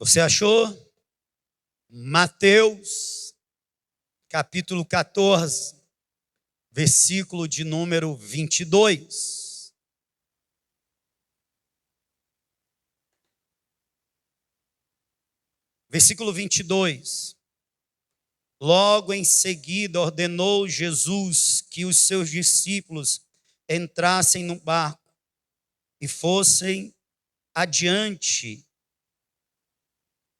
Você achou? Mateus, capítulo 14, versículo de número 22. Versículo 22. Logo em seguida ordenou Jesus que os seus discípulos entrassem no barco e fossem adiante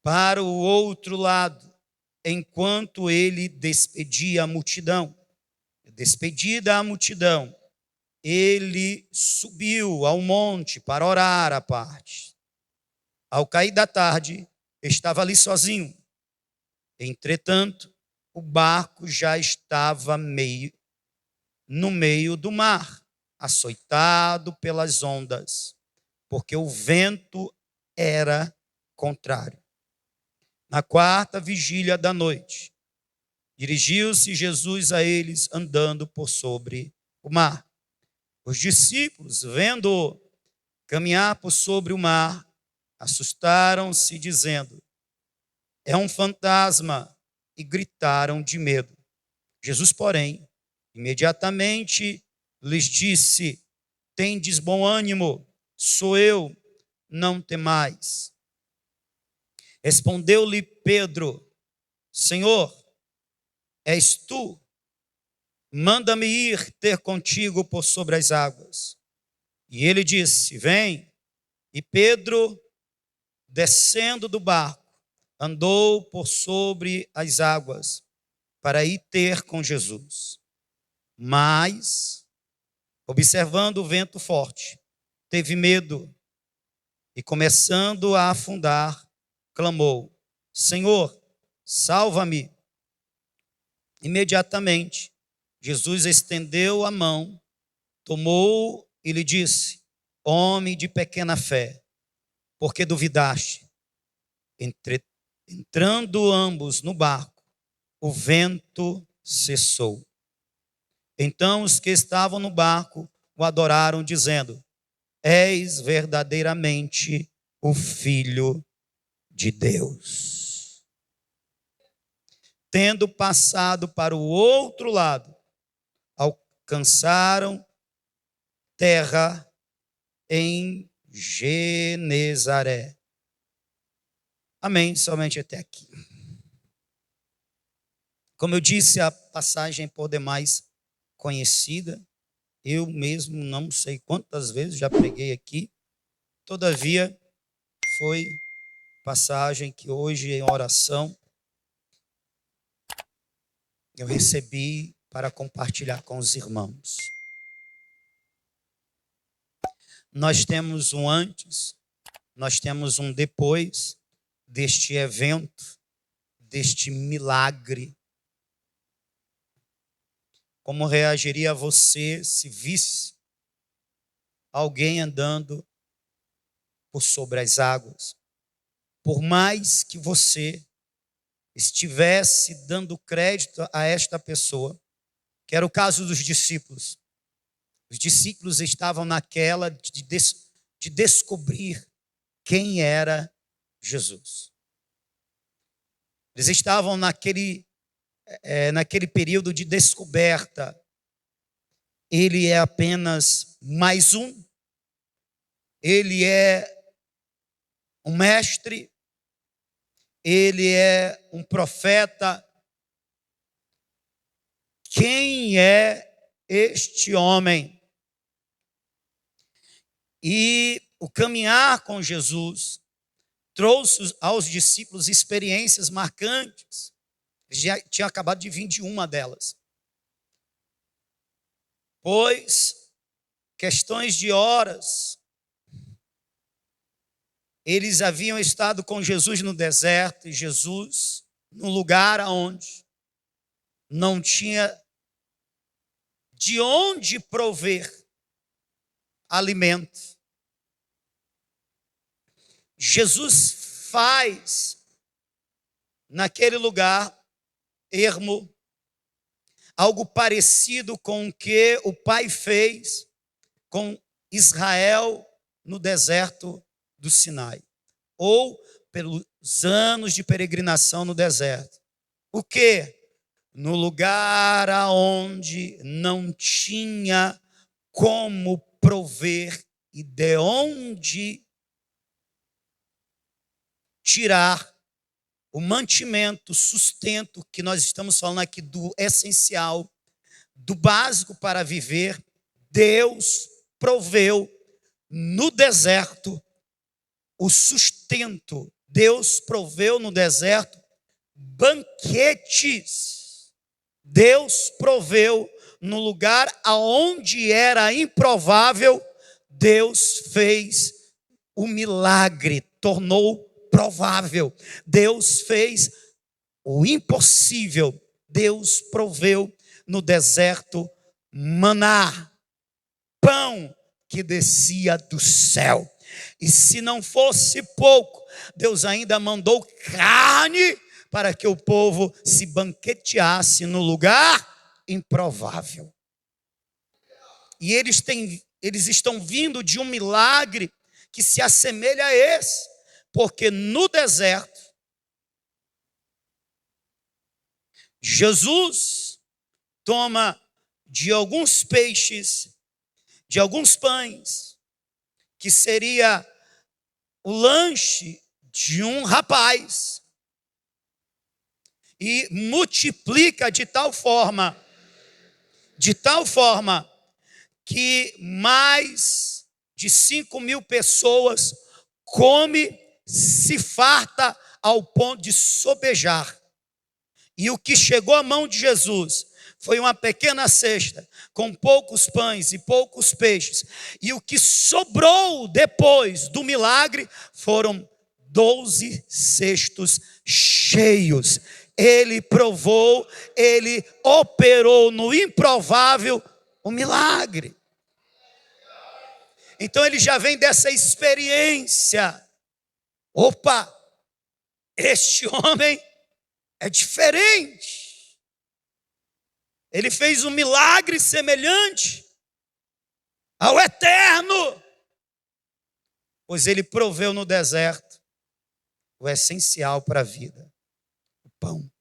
para o outro lado, enquanto ele despedia a multidão. Despedida a multidão, ele subiu ao monte para orar à parte. Ao cair da tarde, estava ali sozinho. Entretanto, o barco já estava no meio do mar, açoitado pelas ondas, porque o vento era contrário. Na quarta vigília da noite, dirigiu-se Jesus a eles andando por sobre o mar. Os discípulos, vendo-o caminhar por sobre o mar, assustaram-se, dizendo: é um fantasma, e gritaram de medo. Jesus, porém, imediatamente lhes disse: tendes bom ânimo, sou eu, não temais. Respondeu-lhe Pedro: Senhor, és tu? Manda-me ir ter contigo por sobre as águas. E ele disse: vem. E Pedro, descendo do barco, andou por sobre as águas para ir ter com Jesus. Mas, observando o vento forte, teve medo e, começando a afundar, clamou: Senhor, salva-me. Imediatamente, Jesus estendeu a mão, tomou e lhe disse: homem de pequena fé, por que duvidaste? Entrando ambos no barco, o vento cessou. Então os que estavam no barco o adoraram, dizendo: és verdadeiramente o Filho de Deus. Tendo passado para o outro lado, alcançaram terra em Genezaré. Amém, somente até aqui. Como eu disse, a passagem por demais conhecida. Eu mesmo não sei quantas vezes já preguei aqui. Todavia, foi passagem que hoje em oração eu recebi para compartilhar com os irmãos. Nós temos um antes, nós temos um depois deste evento, deste milagre. Como reagiria você se visse alguém andando por sobre as águas? Por mais que você estivesse dando crédito a esta pessoa, que era o caso dos discípulos. Os discípulos estavam naquela de descobrir quem era Jesus. Eles estavam naquele período de descoberta. Ele é apenas mais um. Ele é um mestre. Ele é um profeta. Quem é este homem? E o caminhar com Jesus trouxe aos discípulos experiências marcantes. Eles já tinham acabado de vir de uma delas. Pois, questões de horas, eles haviam estado com Jesus no deserto, e Jesus, num lugar onde não tinha de onde prover alimento. Jesus faz naquele lugar ermo algo parecido com o que o Pai fez com Israel no deserto do Sinai. Ou pelos anos de peregrinação no deserto. O quê? No lugar aonde não tinha como prover e de onde tirar o mantimento, o sustento, que nós estamos falando aqui do essencial, do básico para viver, Deus proveu no deserto o sustento. Deus proveu no deserto banquetes. Deus proveu no lugar aonde era improvável, Deus fez o milagre, tornou provável. Deus fez o impossível. Deus proveu no deserto maná, pão que descia do céu. E se não fosse pouco, Deus ainda mandou carne para que o povo se banqueteasse no lugar improvável. E eles estão vindo de um milagre que se assemelha a esse, porque no deserto, Jesus toma de alguns peixes, de alguns pães, que seria o lanche de um rapaz, e multiplica de tal forma que mais de 5.000 pessoas come, se farta ao ponto de sobejar. E o que chegou à mão de Jesus foi uma pequena cesta com poucos pães e poucos peixes. E o que sobrou depois do milagre foram 12 cestos cheios. Ele provou, ele operou no improvável o milagre. Então ele já vem dessa experiência. Opa, este homem é diferente. Ele fez um milagre semelhante ao eterno, pois ele proveu no deserto o essencial para a vida, o pão,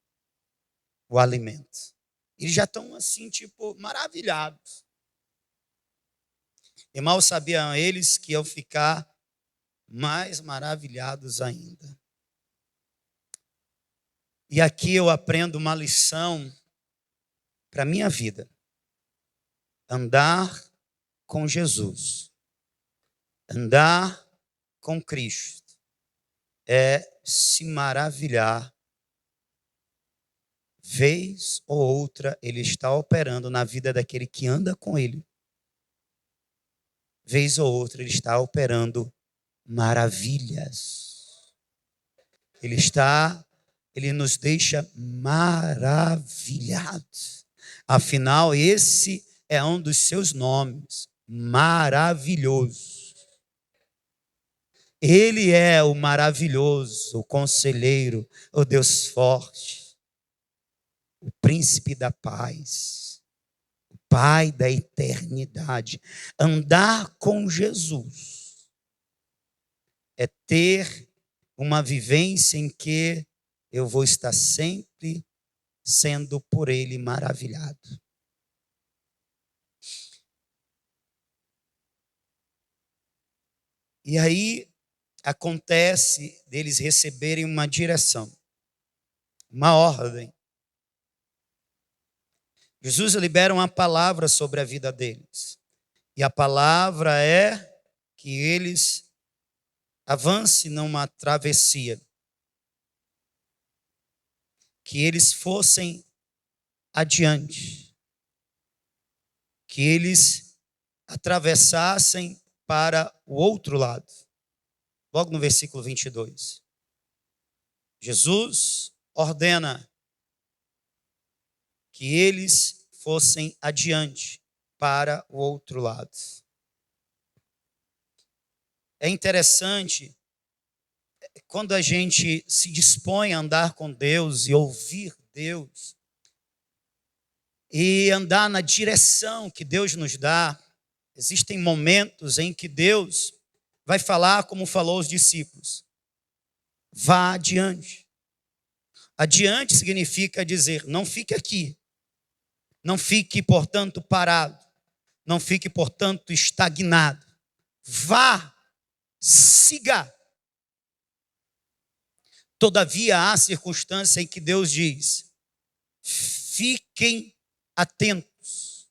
o alimento. Eles já estão assim, maravilhados. E mal sabiam eles que iam ficar mais maravilhados ainda. E aqui eu aprendo uma lição para a minha vida. Andar com Jesus, andar com Cristo, é se maravilhar. Vez ou outra, ele está operando na vida daquele que anda com ele. Vez ou outra, ele está operando maravilhas. Ele nos deixa maravilhados. Afinal, esse é um dos seus nomes, maravilhoso. Ele é o maravilhoso, o conselheiro, o Deus forte, o príncipe da paz, o Pai da eternidade. Andar com Jesus é ter uma vivência em que eu vou estar sempre sendo por Ele maravilhado. E aí acontece deles receberem uma direção, uma ordem. Jesus libera uma palavra sobre a vida deles. E a palavra é que eles avancem numa travessia. Que eles fossem adiante. Que eles atravessassem para o outro lado. Logo no versículo 22. Jesus ordena que eles fossem adiante para o outro lado. É interessante quando a gente se dispõe a andar com Deus e ouvir Deus e andar na direção que Deus nos dá. Existem momentos em que Deus vai falar como falou aos discípulos. vá adiante. Adiante significa dizer, não fique aqui. Não fique, portanto, parado. Não fique, portanto, estagnado. Vá, siga. Todavia, há circunstância em que Deus diz, fiquem atentos.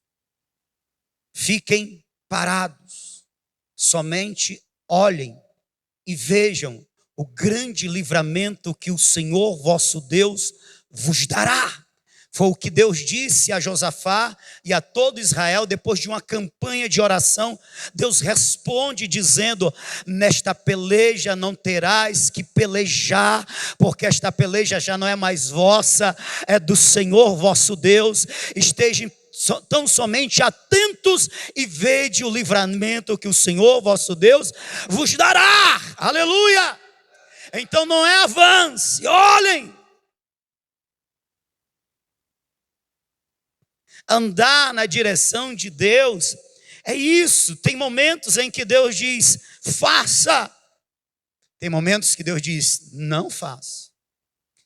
Fiquem parados. Somente olhem e vejam o grande livramento que o Senhor vosso Deus vos dará. Foi o que Deus disse a Josafá e a todo Israel depois de uma campanha de oração. Deus responde dizendo, nesta peleja não terás que pelejar, porque esta peleja já não é mais vossa, é do Senhor vosso Deus. Estejam tão somente atentos e vede o livramento que o Senhor vosso Deus vos dará. Aleluia! Então não é avance, olhem. Andar na direção de Deus é isso. Tem momentos em que Deus diz, faça. Tem momentos que Deus diz, não faça.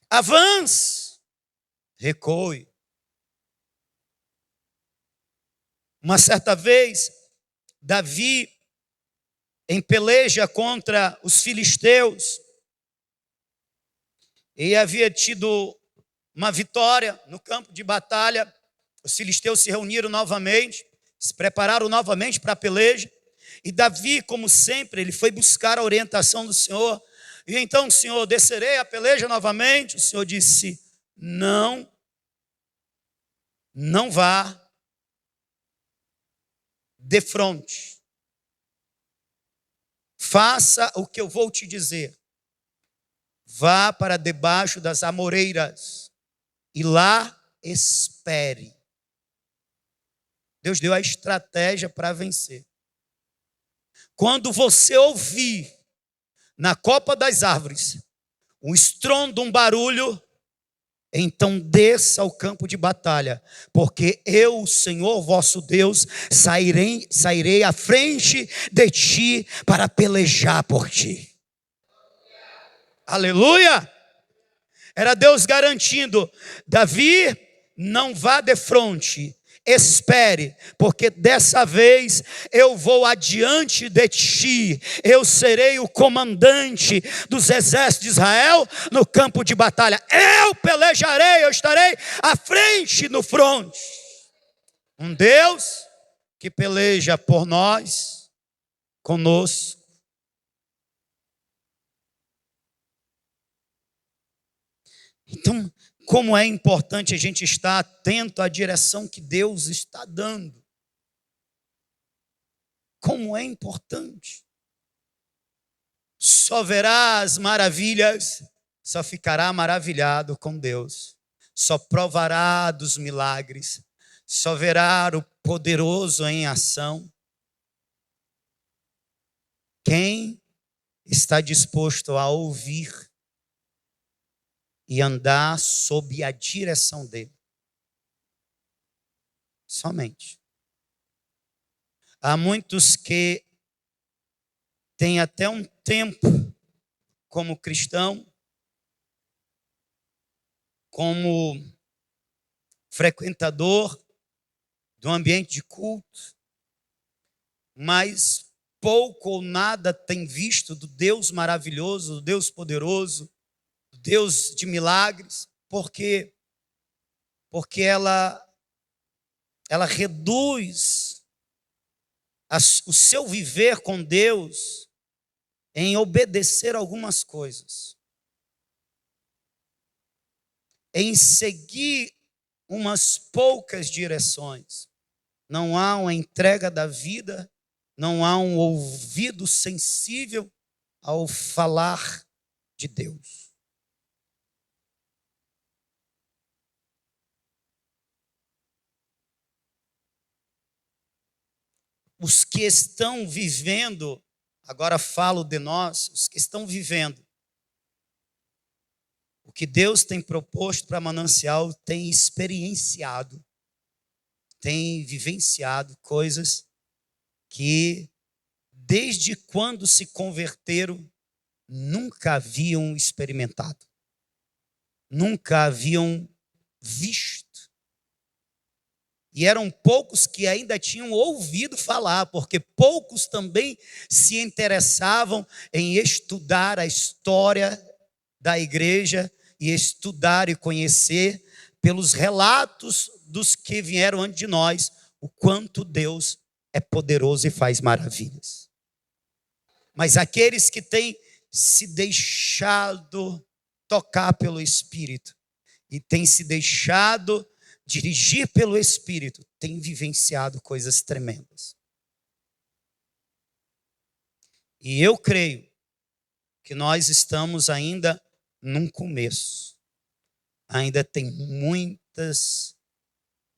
Avance, recue. Uma certa vez, Davi, em peleja contra os filisteus, ele havia tido uma vitória no campo de batalha. Os filisteus se reuniram novamente, se prepararam novamente para a peleja. E Davi, como sempre, ele foi buscar a orientação do Senhor. E então, Senhor, descerei a peleja novamente. O Senhor disse, não vá de frente. Faça o que eu vou te dizer. Vá para debaixo das amoreiras e lá espere. Deus deu a estratégia para vencer. Quando você ouvir na copa das árvores um estrondo, um barulho, então desça ao campo de batalha, porque eu, o Senhor vosso Deus, sairei à frente de ti para pelejar por ti. Aleluia! Era Deus garantindo, Davi, não vá de frente, espere, porque dessa vez eu vou adiante de ti, eu serei o comandante dos exércitos de Israel no campo de batalha, eu pelejarei, eu estarei à frente no fronte. Um Deus que peleja por nós, conosco. Então, como é importante a gente estar atento à direção que Deus está dando. Como é importante. Só verá as maravilhas, só ficará maravilhado com Deus. Só provará dos milagres, só verá o poderoso em ação. Quem está disposto a ouvir e andar sob a direção dele. Somente. Há muitos que têm até um tempo como cristão, como frequentador do ambiente de culto, mas pouco ou nada tem visto do Deus maravilhoso, do Deus poderoso, Deus de milagres, porque ela reduz o seu viver com Deus em obedecer algumas coisas, em seguir umas poucas direções. Não há uma entrega da vida, não há um ouvido sensível ao falar de Deus. Os que estão vivendo, agora falo de nós, os que estão vivendo o que Deus tem proposto para Manancial, tem experienciado, tem vivenciado coisas que desde quando se converteram nunca haviam experimentado, nunca haviam visto. E eram poucos que ainda tinham ouvido falar, porque poucos também se interessavam em estudar a história da igreja e estudar e conhecer pelos relatos dos que vieram antes de nós, o quanto Deus é poderoso e faz maravilhas. Mas aqueles que têm se deixado tocar pelo Espírito e têm se deixado dirigir pelo Espírito, têm vivenciado coisas tremendas. E eu creio que nós estamos ainda num começo. Ainda tem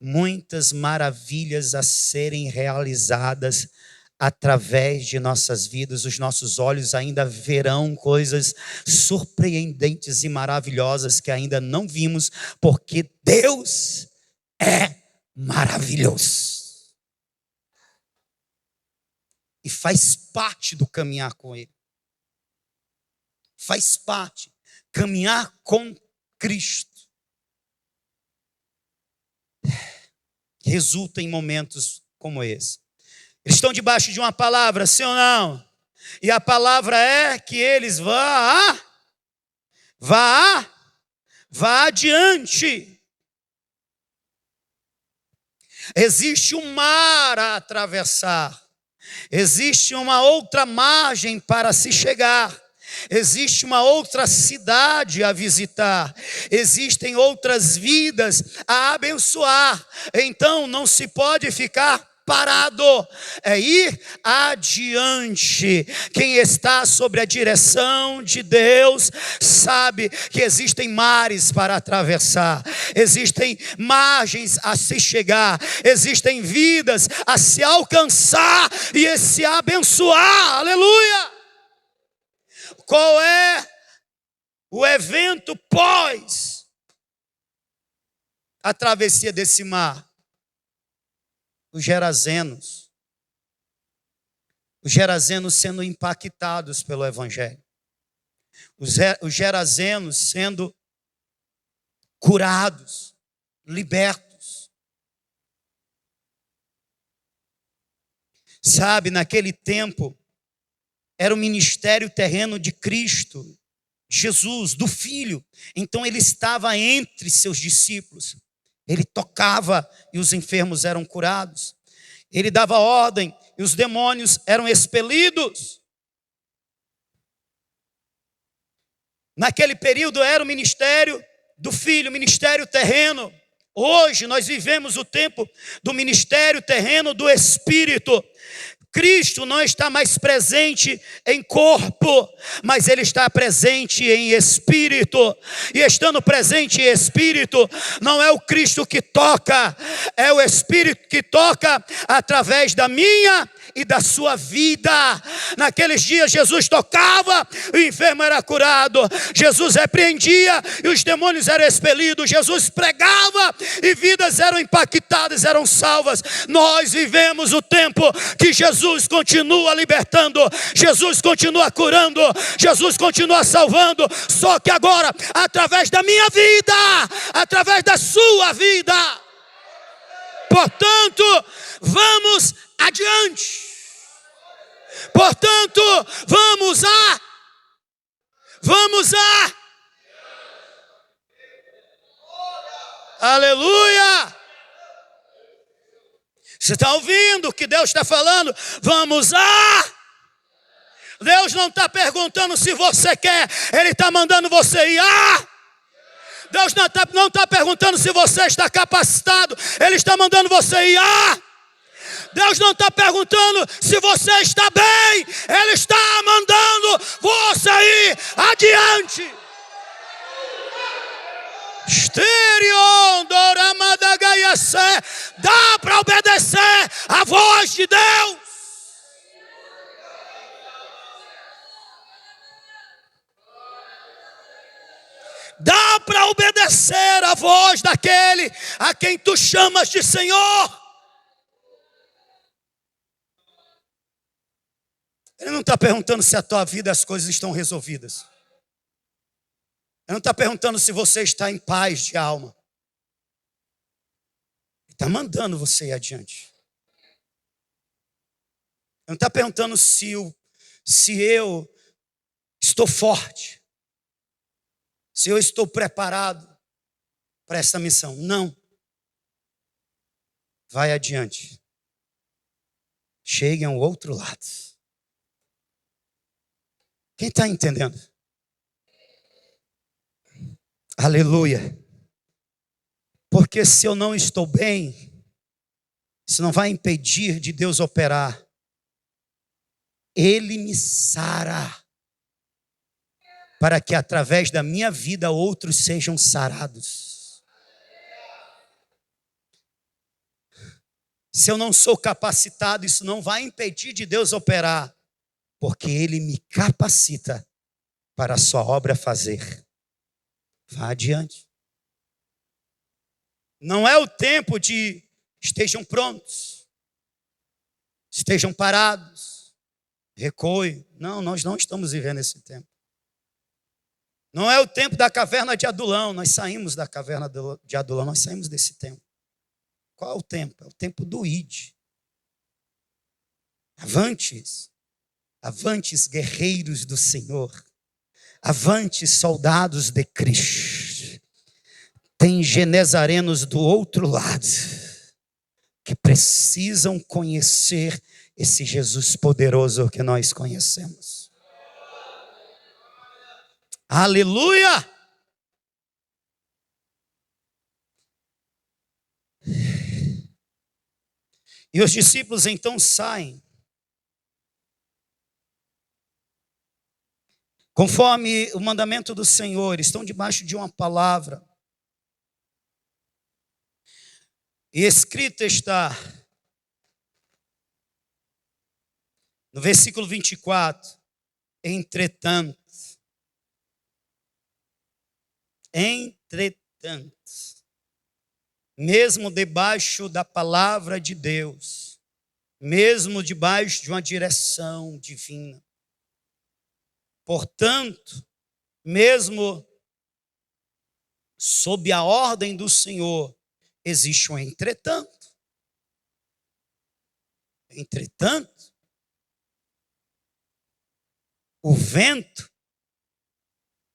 muitas maravilhas a serem realizadas através de nossas vidas. Os nossos olhos ainda verão coisas surpreendentes e maravilhosas que ainda não vimos, porque Deus é maravilhoso. E faz parte do caminhar com Ele. Faz parte. Caminhar com Cristo resulta em momentos como esse. Eles estão debaixo de uma palavra, sim ou não? E a palavra é que eles vá adiante. Existe um mar a atravessar. Existe uma outra margem para se chegar. Existe uma outra cidade a visitar. Existem outras vidas a abençoar. Então não se pode ficar parado, é ir adiante. Quem está sob a direção de Deus sabe que existem mares para atravessar, existem margens a se chegar, existem vidas a se alcançar e a se abençoar. Aleluia! Qual é o evento pós a travessia desse mar? Os Gerazenos sendo impactados pelo Evangelho, os Gerazenos sendo curados, libertos. Sabe, naquele tempo, era o ministério terreno de Cristo, Jesus, do Filho. Então ele estava entre seus discípulos. Ele tocava e os enfermos eram curados. Ele dava ordem e os demônios eram expelidos. Naquele período era o ministério do Filho, ministério terreno. Hoje nós vivemos o tempo do ministério terreno do Espírito. Cristo não está mais presente em corpo, mas Ele está presente em espírito. E estando presente em espírito, não é o Cristo que toca, é o Espírito que toca através da minha e da sua vida. Naqueles dias Jesus tocava, o enfermo era curado. Jesus repreendia e os demônios eram expelidos. Jesus pregava e vidas eram impactadas, eram salvas. Nós vivemos o tempo que Jesus continua libertando, Jesus continua curando, Jesus continua salvando, só que agora através da minha vida, através da sua vida. Portanto, vamos adiante. Portanto, vamos aleluia. Você está ouvindo o que Deus está falando? Vamos Deus não está perguntando se você quer, Ele está mandando você ir Deus não está perguntando se você está capacitado, Ele está mandando você ir Deus não está perguntando se você está bem, Ele está mandando você ir adiante. Dá para obedecer a voz de Deus. Dá para obedecer a voz daquele a quem tu chamas de Senhor. Ele não está perguntando se a tua vida as coisas estão resolvidas. Ele não está perguntando se você está em paz de alma. Ele está mandando você ir adiante. Ele não está perguntando se eu estou forte, se eu estou preparado para essa missão. Não. Vai adiante. Chegue ao outro lado. Quem está entendendo? Aleluia. Porque se eu não estou bem, isso não vai impedir de Deus operar. Ele me sara, para que através da minha vida outros sejam sarados. Se eu não sou capacitado, isso não vai impedir de Deus operar, porque Ele me capacita para a sua obra fazer. Vá adiante. Não é o tempo de estejam prontos, estejam parados, recuem. Não, nós não estamos vivendo esse tempo. Não é o tempo da caverna de Adulão. Nós saímos da caverna de Adulão, nós saímos desse tempo. Qual é o tempo? É o tempo do ide. Avantes, avantes guerreiros do Senhor. Avantes soldados de Cristo. Tem genezarenos do outro lado que precisam conhecer esse Jesus poderoso que nós conhecemos. Aleluia! E os discípulos então saem. Conforme o mandamento do Senhor, estão debaixo de uma palavra. E escrita está no versículo 24. Entretanto, mesmo debaixo da palavra de Deus, mesmo debaixo de uma direção divina, portanto, mesmo sob a ordem do Senhor, existe um entretanto. Entretanto, o vento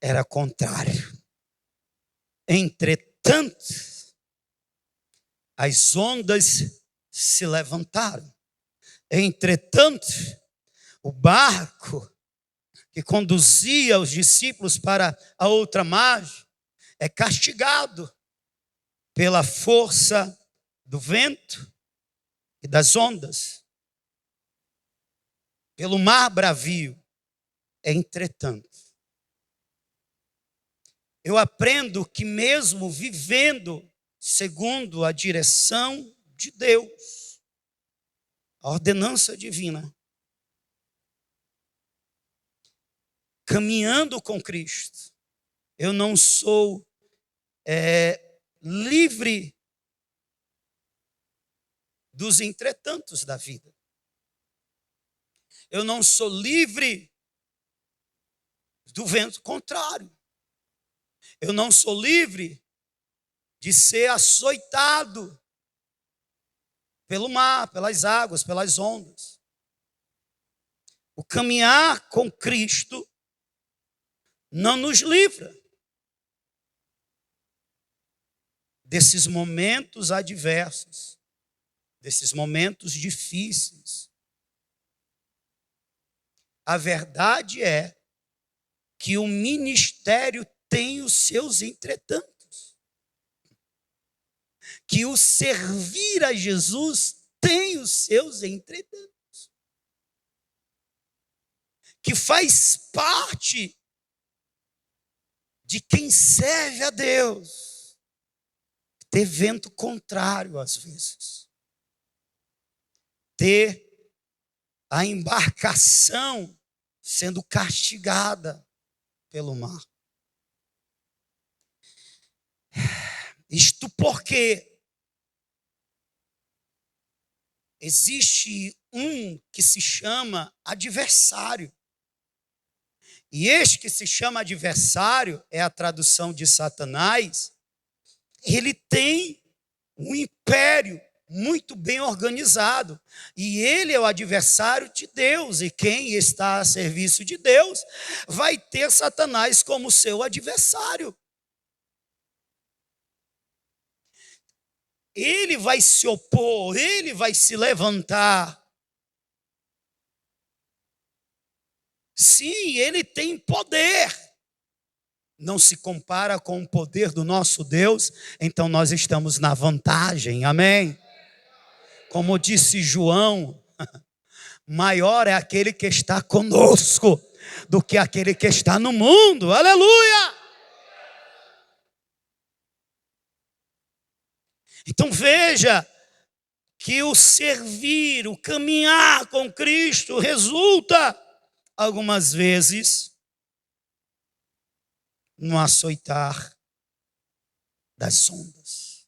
era contrário. Entretanto, as ondas se levantaram. Entretanto, o barco que conduzia os discípulos para a outra margem é castigado pela força do vento e das ondas, pelo mar bravio. Entretanto, eu aprendo que mesmo vivendo segundo a direção de Deus, a ordenança divina, caminhando com Cristo, eu não sou livre dos entretantos da vida. Eu não sou livre do vento contrário. Eu não sou livre de ser açoitado pelo mar, pelas águas, pelas ondas. O caminhar com Cristo não nos livra desses momentos adversos, desses momentos difíceis. A verdade é que o ministério tem os seus entretantos, que o servir a Jesus tem os seus entretantos, que faz parte de quem serve a Deus ter vento contrário às vezes, ter a embarcação sendo castigada pelo mar. Isto porque existe um que se chama adversário. E este que se chama adversário, é a tradução de Satanás, ele tem um império muito bem organizado. E ele é o adversário de Deus. E quem está a serviço de Deus vai ter Satanás como seu adversário. Ele vai se opor, ele vai se levantar. Sim, ele tem poder. Não se compara com o poder do nosso Deus, então nós estamos na vantagem, amém? Como disse João, maior é aquele que está conosco do que aquele que está no mundo, aleluia! Então veja que o servir, o caminhar com Cristo resulta, algumas vezes, no açoitar das ondas.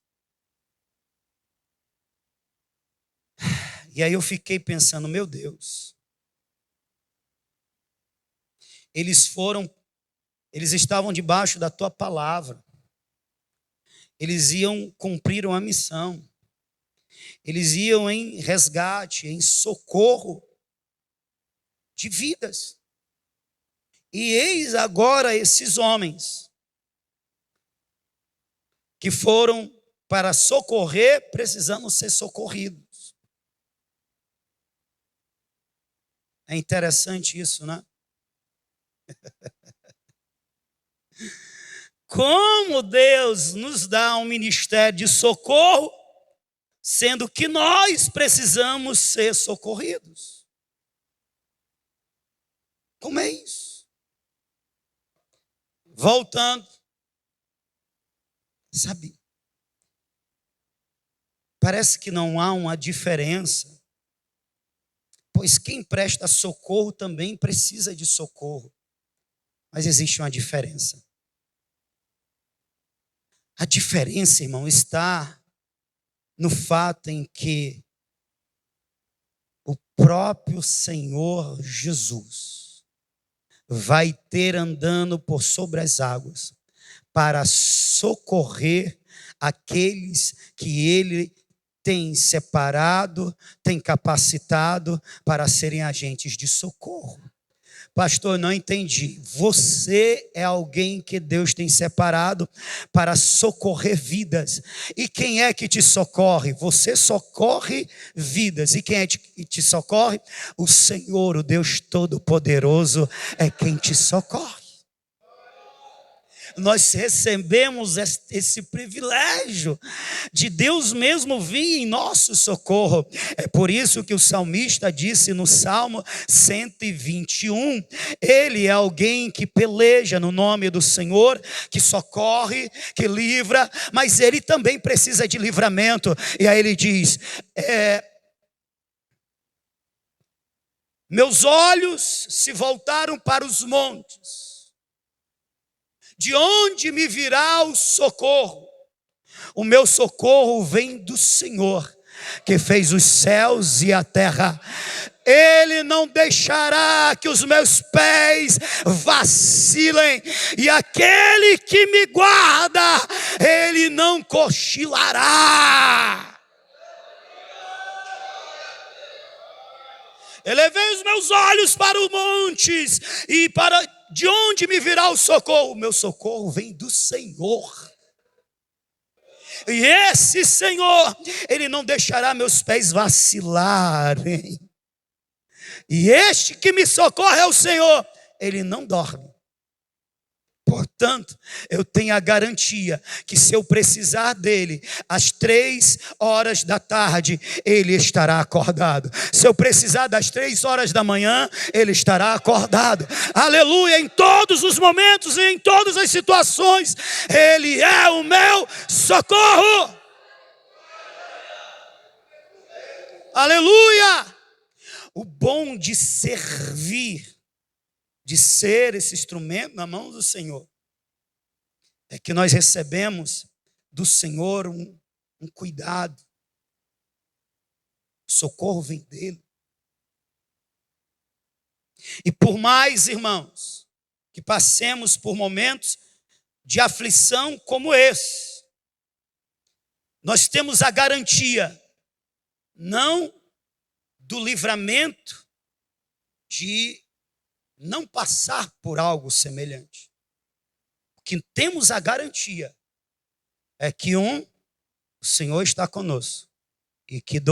E aí eu fiquei pensando, meu Deus, eles estavam debaixo da tua palavra, eles iam cumprir uma missão, eles iam em resgate, em socorro de vidas. E eis agora esses homens que foram para socorrer, precisando ser socorridos. É interessante isso, né? Como Deus nos dá um ministério de socorro, sendo que nós precisamos ser socorridos. Como é isso? Voltando, sabe? Parece que não há uma diferença, pois quem presta socorro também precisa de socorro. Mas existe uma diferença. A diferença, irmão, está no fato em que o próprio Senhor Jesus vai ter andando por sobre as águas para socorrer aqueles que Ele tem separado, tem capacitado para serem agentes de socorro. Pastor, não entendi. Você é alguém que Deus tem separado para socorrer vidas. E quem é que te socorre? Você socorre vidas. E quem é que te socorre? O Senhor, o Deus Todo-Poderoso, é quem te socorre. Nós recebemos esse privilégio de Deus mesmo vir em nosso socorro. É por isso que o salmista disse no Salmo 121, ele é alguém que peleja no nome do Senhor, que socorre, que livra, mas ele também precisa de livramento. E aí ele diz, meus olhos se voltaram para os montes. De onde me virá o socorro? O meu socorro vem do Senhor, que fez os céus e a terra. Ele não deixará que os meus pés vacilem, e aquele que me guarda, ele não cochilará. Elevei os meus olhos para os montes, e para de onde me virá o socorro? O meu socorro vem do Senhor. E esse Senhor, Ele não deixará meus pés vacilarem. E este que me socorre é o Senhor. Ele não dorme. Portanto, eu tenho a garantia que se eu precisar dele, às 3h da tarde, ele estará acordado. Se eu precisar das 3h da manhã, ele estará acordado. Aleluia, em todos os momentos e em todas as situações, ele é o meu socorro. Aleluia. O bom de servir, de ser esse instrumento na mão do Senhor, é que nós recebemos do Senhor um cuidado. O socorro vem dele. E por mais, irmãos, que passemos por momentos de aflição como esse, nós temos a garantia, não do livramento de não passar por algo semelhante. O que temos a garantia é que o Senhor está conosco e que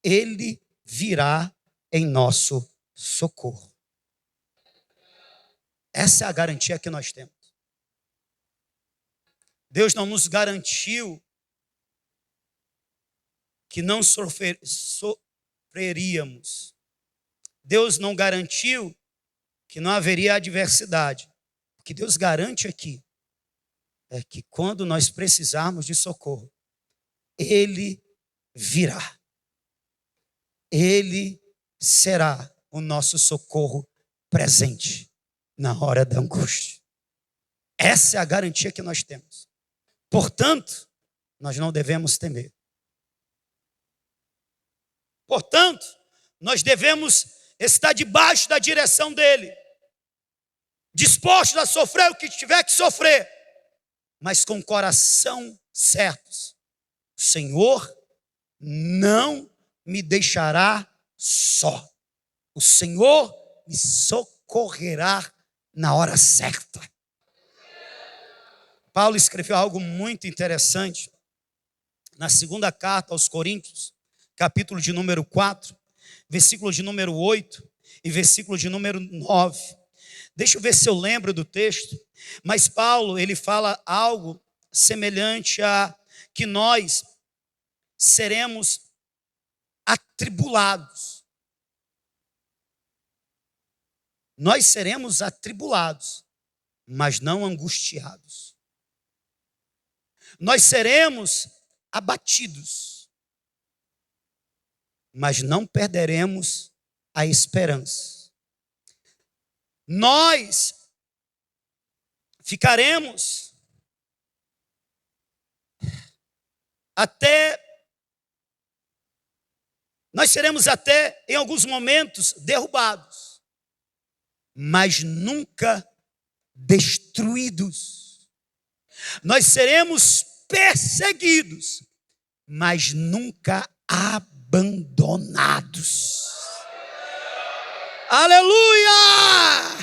Ele virá em nosso socorro. Essa é a garantia que nós temos. Deus não nos garantiu que não sofreríamos. Deus não garantiu que não haveria adversidade. O que Deus garante aqui é que quando nós precisarmos de socorro, Ele virá. Ele será o nosso socorro presente na hora da angústia. Essa é a garantia que nós temos. Portanto, nós não devemos temer. Portanto, nós devemos estar debaixo da direção dele, dispostos a sofrer o que tiver que sofrer, mas com o coração certos. O Senhor não me deixará só. O Senhor me socorrerá na hora certa. Paulo escreveu algo muito interessante na segunda carta aos Coríntios, capítulo de número 4, versículo de número 8 e versículo de número 9. Deixa eu ver se eu lembro do texto, mas Paulo, ele fala algo semelhante a que nós seremos atribulados. Nós seremos atribulados, mas não angustiados. Nós seremos abatidos, mas não perderemos a esperança. Nós ficaremos nós seremos até em alguns momentos derrubados, mas nunca destruídos. Nós seremos perseguidos, mas nunca abandonados. Aleluia!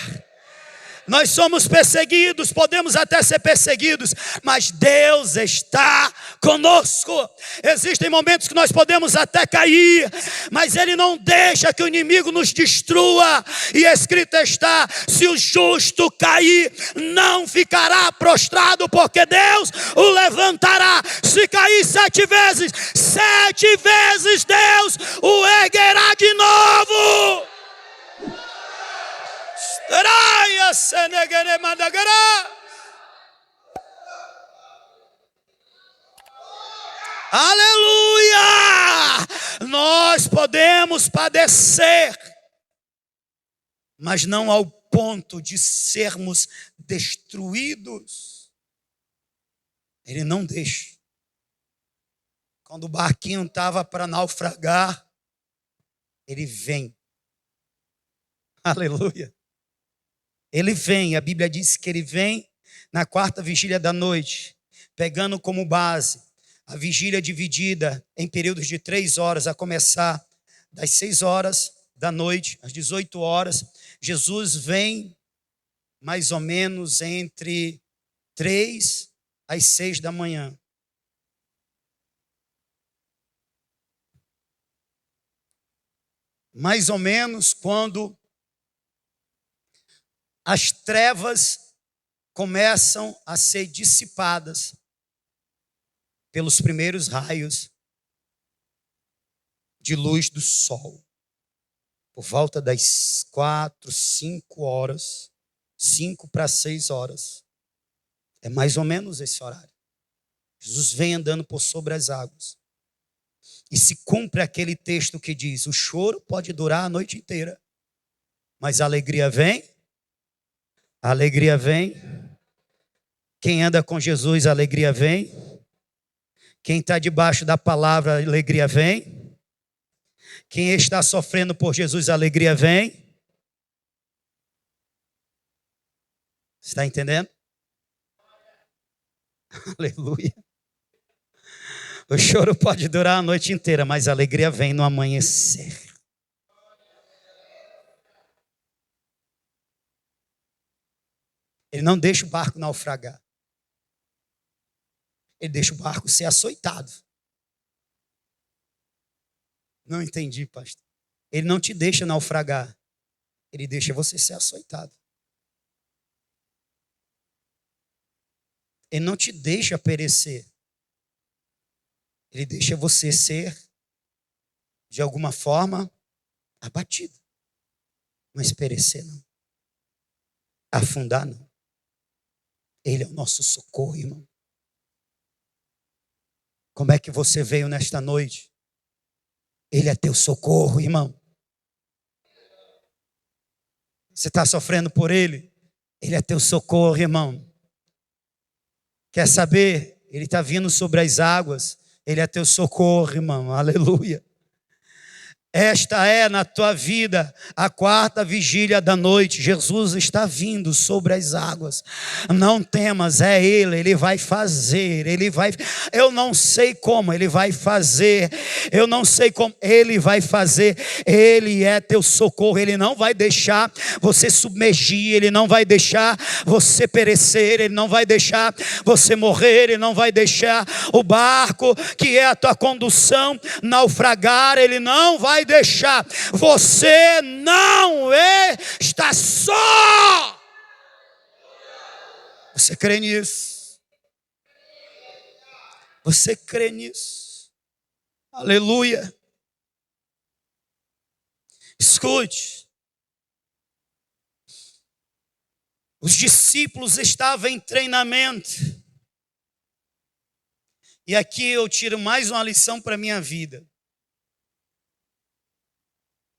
Nós somos perseguidos, podemos até ser perseguidos, mas Deus está conosco. Existem momentos que nós podemos até cair, mas Ele não deixa que o inimigo nos destrua. E escrito está: se o justo cair, não ficará prostrado, porque Deus o levantará. Se cair 7 vezes, 7 vezes Deus o erguerá de novo. Aleluia! Nós podemos padecer, mas não ao ponto de sermos destruídos. Ele não deixa. Quando o barquinho estava para naufragar, Ele vem. Aleluia! Ele vem, a Bíblia diz que Ele vem na 4ª vigília da noite, pegando como base a vigília dividida em períodos de 3 horas, a começar das 6 horas da noite às 18 horas. Jesus vem mais ou menos entre 3 às 6 da manhã. Mais ou menos quando as trevas começam a ser dissipadas pelos primeiros raios de luz do sol. Por volta das 4, 5 horas, 5 para 6 horas. É mais ou menos esse horário. Jesus vem andando por sobre as águas. E se cumpre aquele texto que diz: o choro pode durar a noite inteira, mas a alegria vem. A alegria vem. Quem anda com Jesus, a alegria vem. Quem está debaixo da palavra, a alegria vem. Quem está sofrendo por Jesus, a alegria vem. Está entendendo? Aleluia. O choro pode durar a noite inteira, mas a alegria vem no amanhecer. Ele não deixa o barco naufragar. Ele deixa o barco ser açoitado. Não entendi, pastor. Ele não te deixa naufragar. Ele deixa você ser açoitado. Ele não te deixa perecer. Ele deixa você ser, de alguma forma, abatido. Mas perecer não. Afundar não. Ele é o nosso socorro, irmão. Como é que você veio nesta noite? Ele é teu socorro, irmão. Você está sofrendo por ele? Ele é teu socorro, irmão. Quer saber? Ele está vindo sobre as águas. Ele é teu socorro, irmão. Aleluia. Esta é na tua vida a 4ª vigília da noite. Jesus está vindo sobre as águas. Não temas, é Ele vai fazer. Eu não sei como Ele vai fazer. Eu não sei como Ele vai fazer. Ele é teu socorro. Ele não vai deixar você submergir. Ele não vai deixar você perecer. Ele não vai deixar você morrer. Ele não vai deixar o barco, que é a tua condução, naufragar. Ele não vai deixar. Você não está só. Você crê nisso? Você crê nisso? Aleluia. Escute. Os discípulos estavam em treinamento. E aqui eu tiro mais uma lição para a minha vida.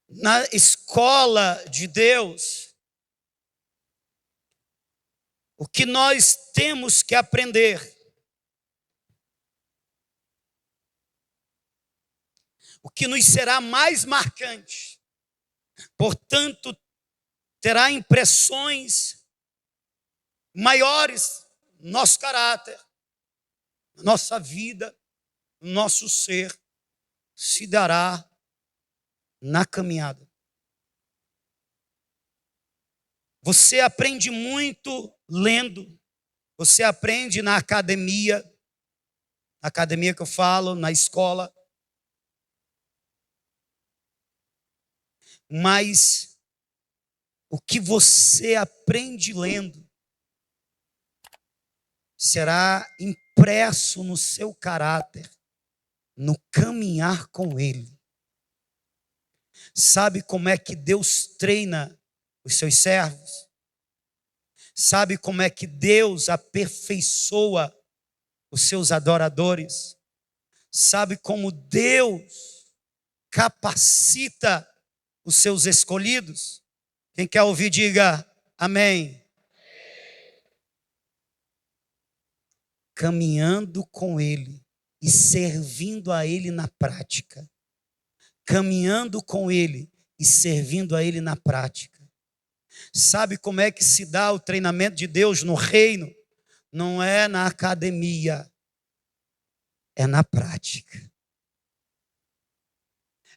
Na escola de Deus, o que nós temos que aprender, o que nos será mais marcante, portanto, terá impressões maiores no nosso caráter, na nossa vida, no nosso ser, se dará na caminhada. Você aprende muito lendo. Você aprende na academia que eu falo, na escola. Mas o que você aprende lendo será impresso no seu caráter, no caminhar com Ele. Sabe como é que Deus treina os seus servos? Sabe como é que Deus aperfeiçoa os seus adoradores? Sabe como Deus capacita os seus escolhidos? Quem quer ouvir, diga amém. Caminhando com Ele e servindo a Ele na prática. Caminhando com Ele e servindo a Ele na prática. Sabe como é que se dá o treinamento de Deus no reino? Não é na academia, é na prática.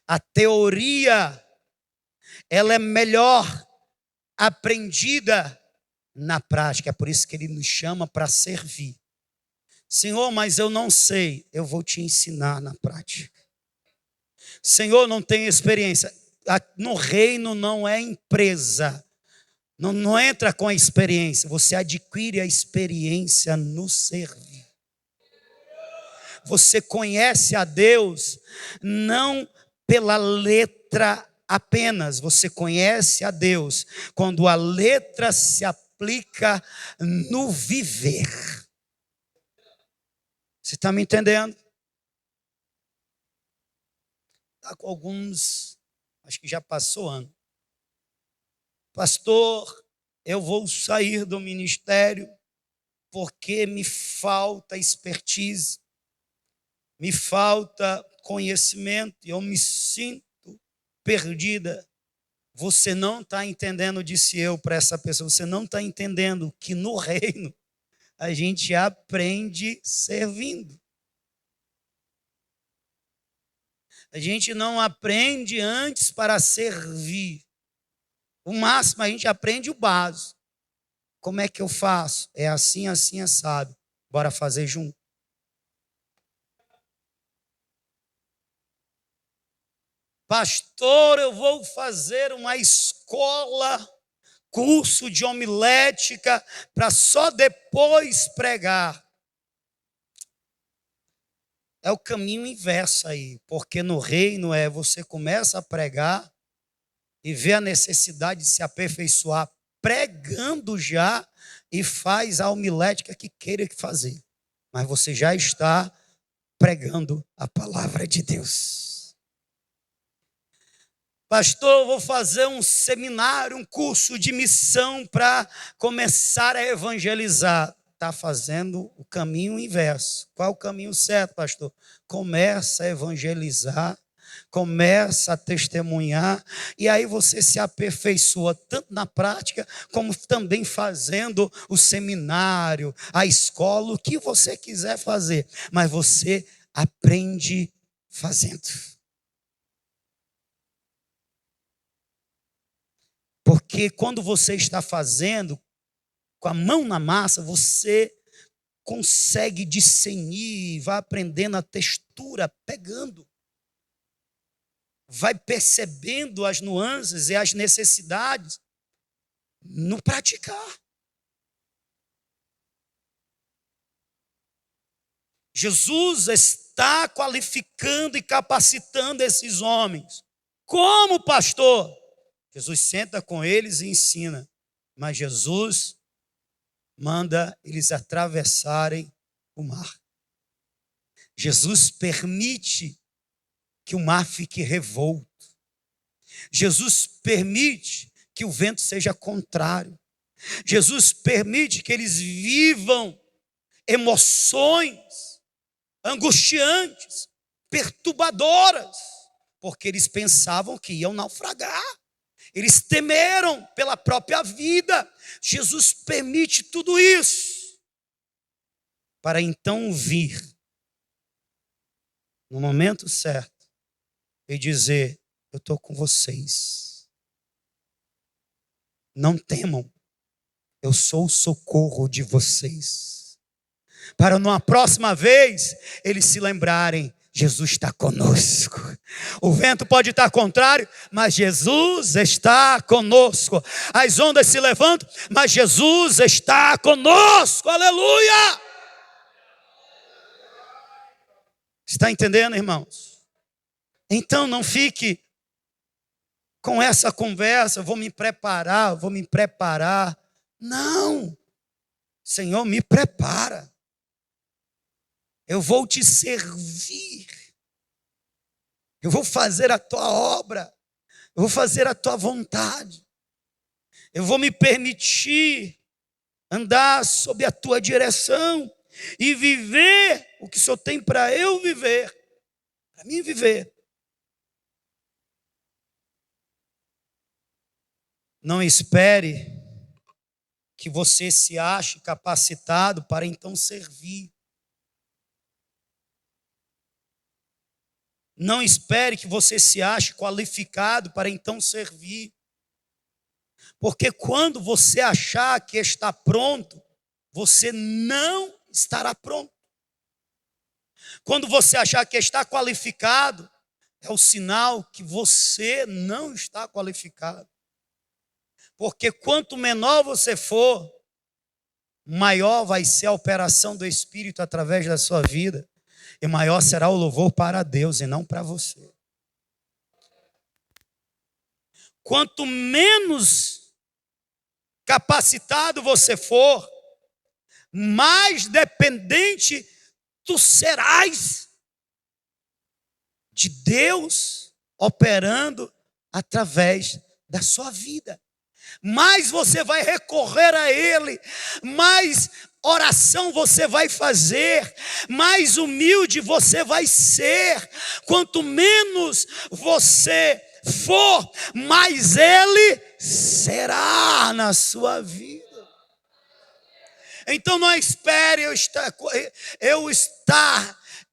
A teoria, ela é melhor aprendida na prática. É por isso que Ele nos chama para servir. Senhor, mas eu não sei. Eu vou te ensinar na prática. Senhor, não tenho experiência. No reino não é empresa. Não entra com a experiência. Você adquire a experiência no servir. Você conhece a Deus não pela letra apenas. Você conhece a Deus quando a letra se aplica no viver. Você está me entendendo? Está com alguns, acho que já passou ano. Pastor, eu vou sair do ministério porque me falta expertise, me falta conhecimento e eu me sinto perdida. Você não está entendendo, disse eu para essa pessoa, você não está entendendo que no reino a gente aprende servindo. A gente não aprende antes para servir. O máximo a gente aprende o básico. Como é que eu faço? É assim, assim, assado. Bora fazer junto. Pastor, eu vou fazer uma escola, curso de homilética, para só depois pregar. É o caminho inverso aí, porque no reino você começa a pregar e vê a necessidade de se aperfeiçoar pregando já e faz a homilética que queira fazer. Mas você já está pregando a palavra de Deus. Pastor, eu vou fazer um seminário, um curso de missão para começar a evangelizar. Está fazendo o caminho inverso. Qual é o caminho certo, pastor? Começa a evangelizar, começa a testemunhar, e aí você se aperfeiçoa, tanto na prática, como também fazendo o seminário, a escola, o que você quiser fazer, mas você aprende fazendo. Porque quando você está fazendo, com a mão na massa, você consegue discernir, vai aprendendo a textura, pegando. Vai percebendo as nuances e as necessidades no praticar. Jesus está qualificando e capacitando esses homens. Como, pastor? Jesus senta com eles e ensina. Mas Jesus manda eles atravessarem o mar. Jesus permite que o mar fique revolto. Jesus permite que o vento seja contrário. Jesus permite que eles vivam emoções angustiantes, perturbadoras, porque eles pensavam que iam naufragar. Eles temeram pela própria vida. Jesus permite tudo isso para então vir no momento certo e dizer: eu estou com vocês. Não temam, eu sou o socorro de vocês. Para numa próxima vez eles se lembrarem: Jesus está conosco. O vento pode estar contrário, mas Jesus está conosco. As ondas se levantam, mas Jesus está conosco. Aleluia! Está entendendo, irmãos? Então não fique com essa conversa, vou me preparar. Não! Senhor, me prepara. Eu vou te servir. Eu vou fazer a tua obra. Eu vou fazer a tua vontade. Eu vou me permitir andar sob a tua direção e viver o que o Senhor tem para eu viver. Para mim viver. Não espere que você se ache capacitado para então servir. Não espere que você se ache qualificado para então servir. Porque quando você achar que está pronto, você não estará pronto. Quando você achar que está qualificado, é o sinal que você não está qualificado. Porque quanto menor você for, maior vai ser a operação do Espírito através da sua vida. E maior será o louvor para Deus e não para você. Quanto menos capacitado você for, mais dependente tu serás de Deus operando através da sua vida. Mais você vai recorrer a Ele, mais oração você vai fazer, mais humilde você vai ser. Quanto menos você for, mais ele será na sua vida. Então não espere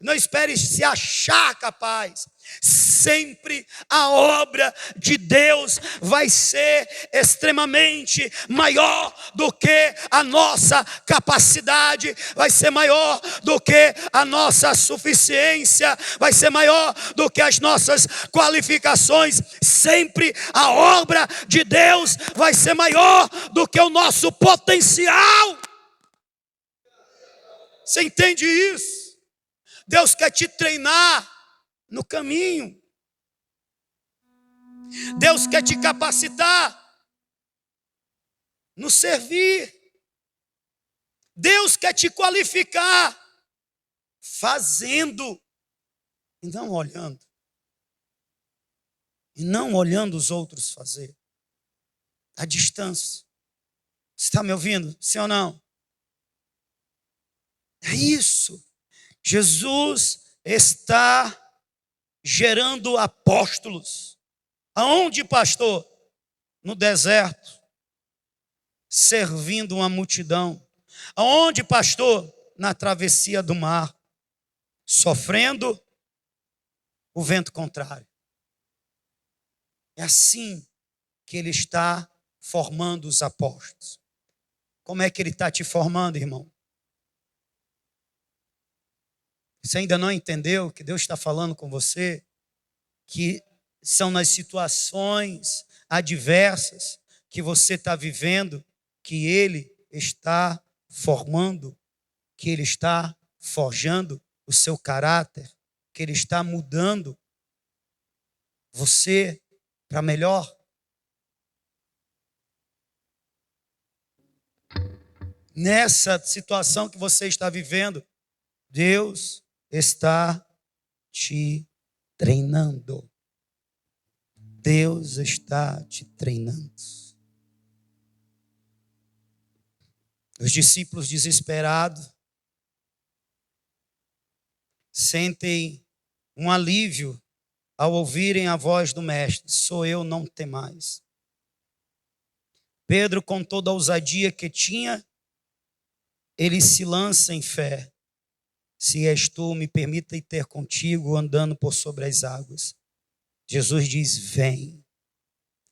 não espere se achar capaz. Sempre a obra de Deus vai ser extremamente maior do que a nossa capacidade, vai ser maior do que a nossa suficiência, vai ser maior do que as nossas qualificações. Sempre a obra de Deus vai ser maior do que o nosso potencial. Você entende isso? Deus quer te treinar no caminho. Deus quer te capacitar no servir. Deus quer te qualificar fazendo e não olhando. E não olhando os outros fazer. À distância. Você está me ouvindo? Sim ou não? É isso. Jesus está gerando apóstolos. Aonde, pastor? No deserto, servindo uma multidão. Aonde, pastor? Na travessia do mar, sofrendo o vento contrário. É assim que ele está formando os apóstolos. Como é que ele está te formando, irmão? Você ainda não entendeu que Deus está falando com você? Que são nas situações adversas que você está vivendo que Ele está formando, que Ele está forjando o seu caráter, que Ele está mudando você para melhor. Nessa situação que você está vivendo, Deus está te treinando. Deus está te treinando. Os discípulos desesperados sentem um alívio ao ouvirem a voz do mestre: sou eu, não temais. Pedro, com toda a ousadia que tinha, ele se lança em fé. Se és tu, me permita ir ter contigo andando por sobre as águas. Jesus diz: vem,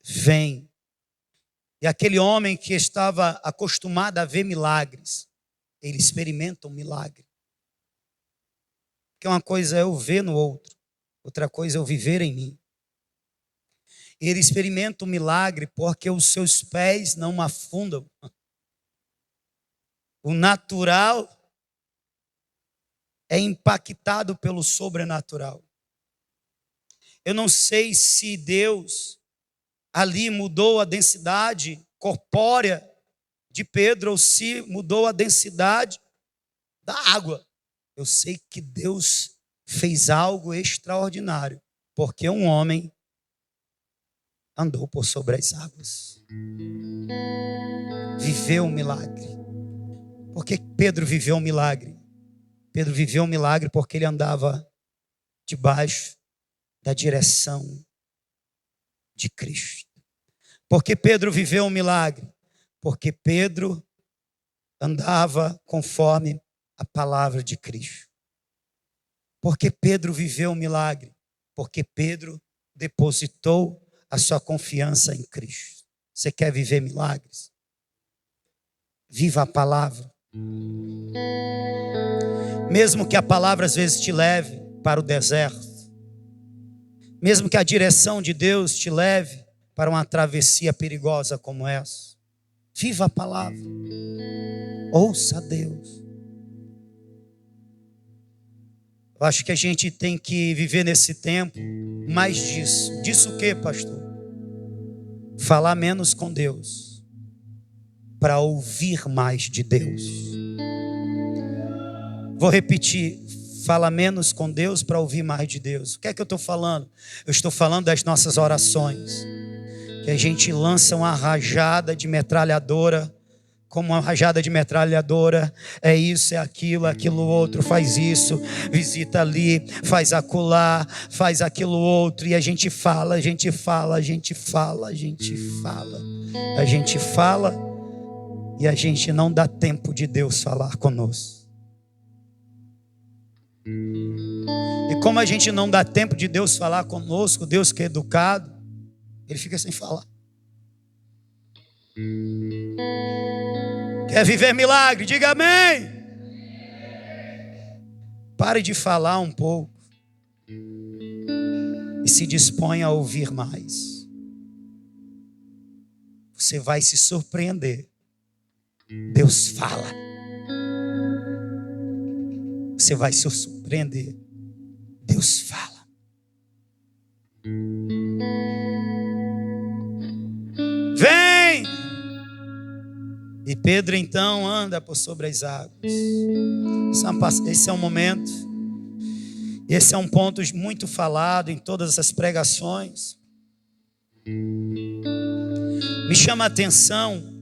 vem. E aquele homem que estava acostumado a ver milagres, ele experimenta um milagre. Porque uma coisa é eu ver no outro, outra coisa é eu viver em mim. Ele experimenta um milagre porque os seus pés não afundam. O natural é impactado pelo sobrenatural. Eu não sei se Deus ali mudou a densidade corpórea de Pedro ou se mudou a densidade da água. Eu sei que Deus fez algo extraordinário, porque um homem andou por sobre as águas. Viveu um milagre. Por que Pedro viveu um milagre? Pedro viveu um milagre porque ele andava debaixo da direção de Cristo. Porque Pedro viveu um milagre? Porque Pedro andava conforme a palavra de Cristo. Porque Pedro viveu um milagre? Porque Pedro depositou a sua confiança em Cristo. Você quer viver milagres? Viva a palavra. Mesmo que a palavra às vezes te leve para o deserto, mesmo que a direção de Deus te leve para uma travessia perigosa como essa, viva a palavra, ouça a Deus. Eu acho que a gente tem que viver nesse tempo mais disso. Disso o quê, pastor? Falar menos com Deus para ouvir mais de Deus. Vou repetir: fala menos com Deus para ouvir mais de Deus. O que é que eu estou falando? Eu estou falando das nossas orações, que a gente lança uma rajada de metralhadora como uma rajada de metralhadora. É isso, é aquilo, aquilo outro, faz isso, visita ali, faz acolá, faz aquilo outro. E a gente fala, a gente fala, a gente fala, a gente fala, a gente fala, e a gente não dá tempo de Deus falar conosco. E como a gente não dá tempo de Deus falar conosco, Deus que é educado, Ele fica sem falar. Quer viver milagre? Diga amém. Pare de falar um pouco e se disponha a ouvir mais. Você vai se surpreender. Deus fala. Você vai se surpreender. Deus fala. Vem! E Pedro então anda por sobre as águas. Esse é um momento, esse é um ponto muito falado em todas essas pregações. Me chama a atenção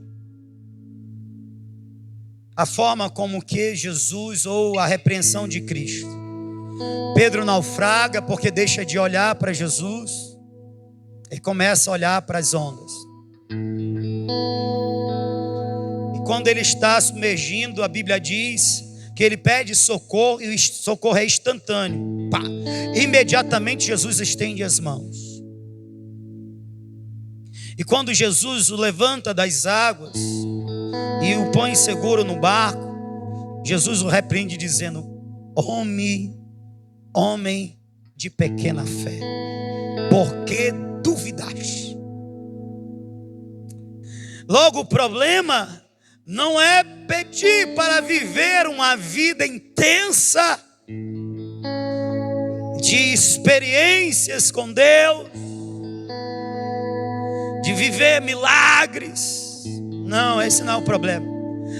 a forma como que Jesus, ou a repreensão de Cristo. Pedro naufraga porque deixa de olhar para Jesus e começa a olhar para as ondas. Quando ele está submergindo, a Bíblia diz que ele pede socorro e o socorro é instantâneo. Pá. Imediatamente Jesus estende as mãos. E quando Jesus o levanta das águas e o põe seguro no barco, Jesus o repreende dizendo: homem de pequena fé, por que duvidaste? Logo, o problema não é pedir para viver uma vida intensa de experiências com Deus, de viver milagres. Não, esse não é o problema.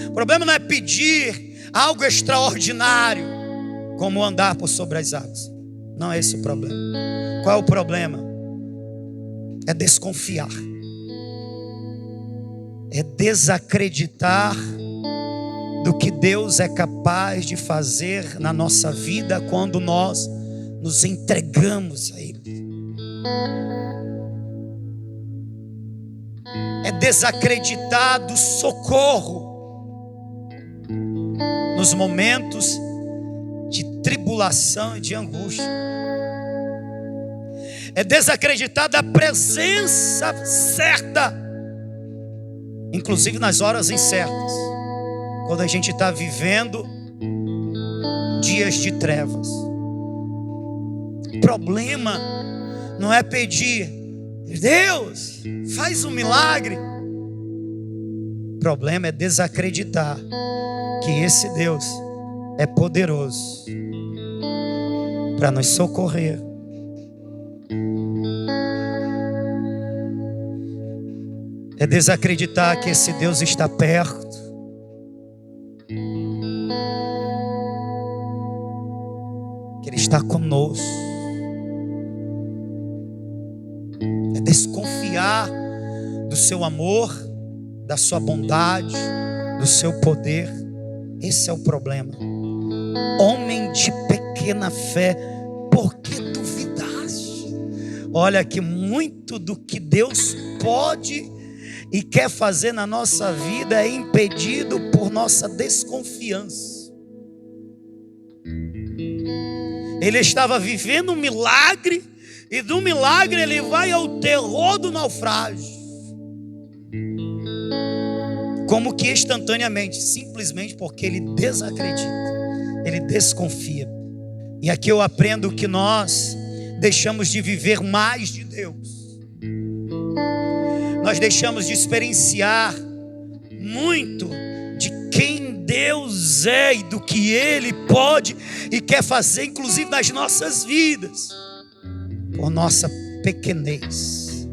O problema não é pedir algo extraordinário, como andar por sobre as águas. Não é esse o problema. Qual é o problema? É desconfiar. É desacreditar do que Deus é capaz de fazer na nossa vida quando nós nos entregamos a Ele. É desacreditar do socorro nos momentos de tribulação e de angústia. É desacreditar da presença certa, inclusive nas horas incertas, quando a gente está vivendo dias de trevas. O problema não é pedir: Deus, faz um milagre. O problema é desacreditar que esse Deus é poderoso para nos socorrer. É desacreditar que esse Deus está perto. Que Ele está conosco. É desconfiar do seu amor, da sua bondade, do seu poder. Esse é o problema. Homem de pequena fé, por que duvidaste? Olha que muito do que Deus pode e quer fazer na nossa vida é impedido por nossa desconfiança. Ele estava vivendo um milagre, e do milagre ele vai ao terror do naufrágio. Como que instantaneamente, simplesmente porque ele desacredita, ele desconfia. E aqui eu aprendo que nós deixamos de viver mais de Deus. Nós deixamos de experienciar muito de quem Deus é e do que Ele pode e quer fazer, inclusive nas nossas vidas, por nossa pequenez.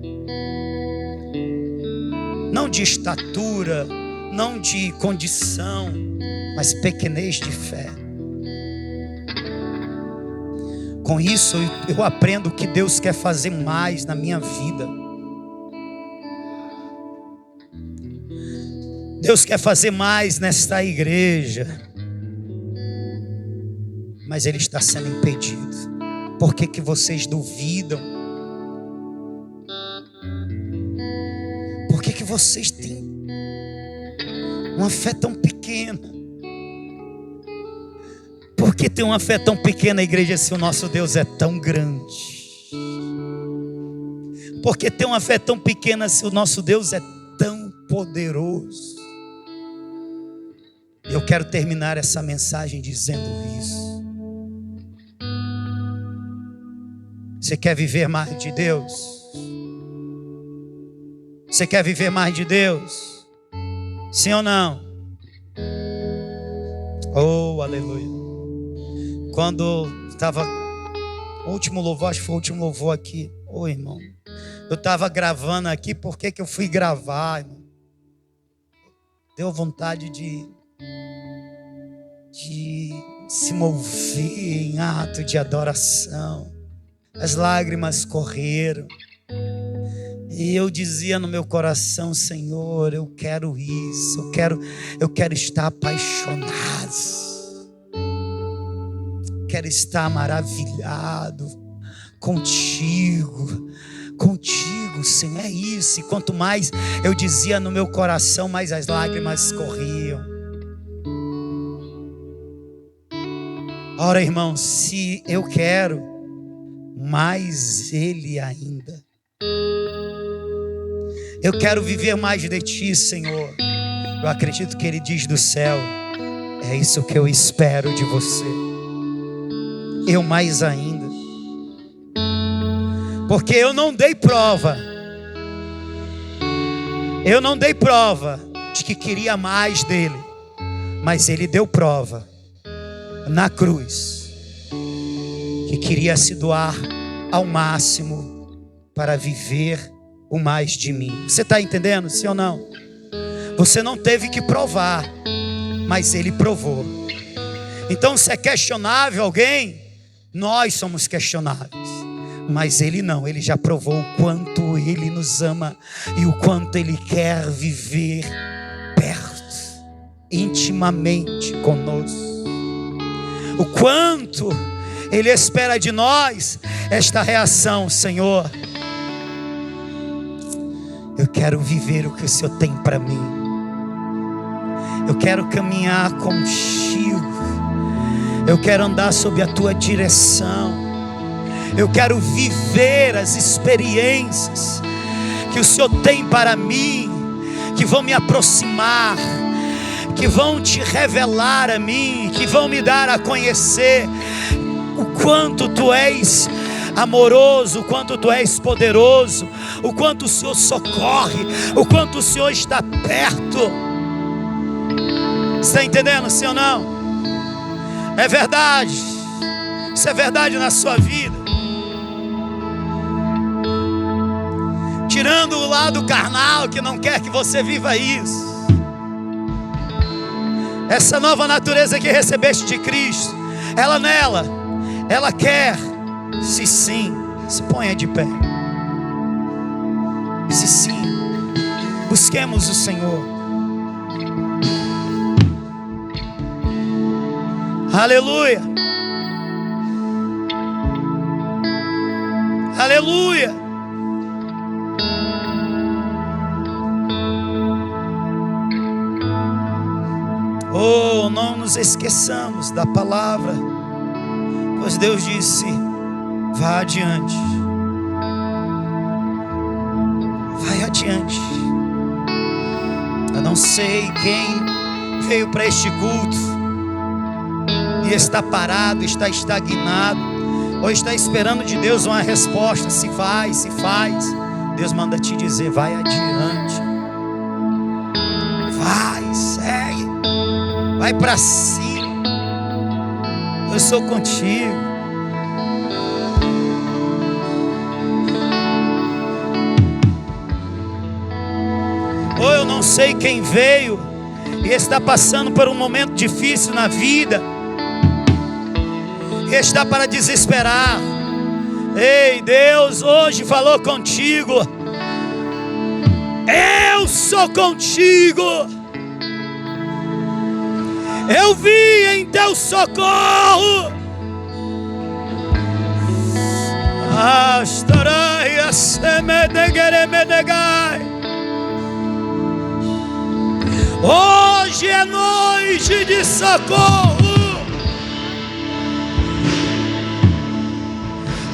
Não de estatura, não de condição, mas pequenez de fé. Com isso eu aprendo que Deus quer fazer mais na minha vida. Deus quer fazer mais nesta igreja, mas Ele está sendo impedido. Por que que vocês duvidam? Por que que vocês têm uma fé tão pequena? Por que tem uma fé tão pequena, igreja, se o nosso Deus é tão grande? Por que tem uma fé tão pequena, se o nosso Deus é tão poderoso? Eu quero terminar essa mensagem dizendo isso. Você quer viver mais de Deus? Você quer viver mais de Deus? Sim ou não? Oh, aleluia. Quando estava o último louvor, acho que foi o último louvor aqui. Oh, irmão, eu estava gravando aqui. Por que que eu fui gravar, irmão? Deu vontade de se mover em ato de adoração. As lágrimas correram. E eu dizia no meu coração: Senhor, eu quero isso. Eu quero estar apaixonado. Quero estar maravilhado contigo, Senhor, é isso. E quanto mais eu dizia no meu coração, mais as lágrimas corriam. Ora, irmão, se eu quero, mais Ele ainda. Eu quero viver mais de Ti, Senhor. Eu acredito que Ele diz do céu: é isso que eu espero de você. Eu mais ainda. Porque eu não dei prova. Eu não dei prova de que queria mais dele. Mas Ele deu prova na cruz que queria se doar ao máximo para viver o mais de mim. Você está entendendo, sim ou não? Você não teve que provar, mas Ele provou. Então, se é questionável alguém, nós somos questionáveis, mas Ele não. Ele já provou o quanto Ele nos ama e o quanto Ele quer viver perto, intimamente conosco. O quanto Ele espera de nós esta reação: Senhor, eu quero viver o que o Senhor tem para mim. Eu quero caminhar contigo. Eu quero andar sob a Tua direção. Eu quero viver as experiências que o Senhor tem para mim, que vão me aproximar, que vão Te revelar a mim, que vão me dar a conhecer o quanto Tu és amoroso, o quanto Tu és poderoso, o quanto o Senhor socorre, o quanto o Senhor está perto. Está entendendo, sim ou não? É verdade. Isso é verdade na sua vida. Tirando o lado carnal que não quer que você viva isso. Essa nova natureza que recebeste de Cristo, ela quer. Se sim, se ponha de pé. Se sim, busquemos o Senhor. Aleluia. Aleluia. Oh, não nos esqueçamos da palavra, pois Deus disse: vá adiante. Vai adiante. Eu não sei quem veio para este culto e está parado, está estagnado, ou está esperando de Deus uma resposta, se faz. Deus manda te dizer: vai adiante. Vai, segue. Vai para cima. Eu sou contigo. Ou eu não sei quem veio e está passando por um momento difícil na vida, e está para desesperar. Ei, Deus hoje falou contigo: eu sou contigo. Eu vi em teu socorro. Astaraia semedegeremedegai. Hoje é noite de socorro.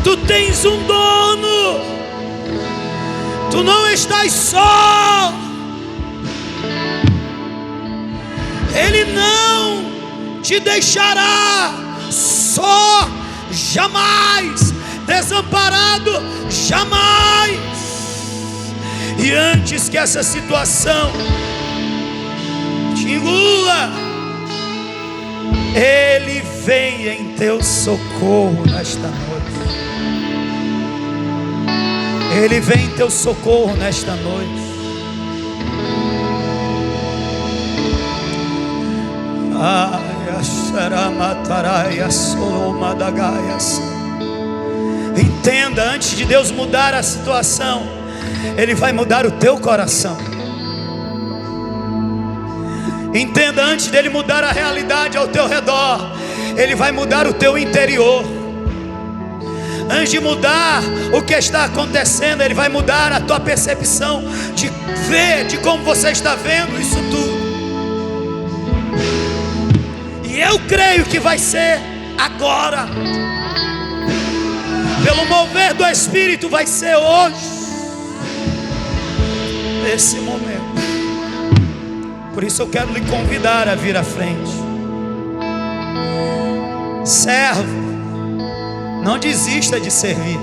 Tu tens um dono. Tu não estás só. Ele não te deixará só, jamais, desamparado, jamais. E antes que essa situação te engula, Ele vem em teu socorro nesta noite. Ele vem em teu socorro nesta noite. Entenda, antes de Deus mudar a situação, Ele vai mudar o teu coração. Entenda, antes dele mudar a realidade ao teu redor, Ele vai mudar o teu interior. Antes de mudar o que está acontecendo, Ele vai mudar a tua percepção de ver, de como você está vendo isso tudo. E eu creio que vai ser agora. Pelo mover do Espírito vai ser hoje. Nesse momento. Por isso eu quero lhe convidar a vir à frente. Servo, não desista de servir.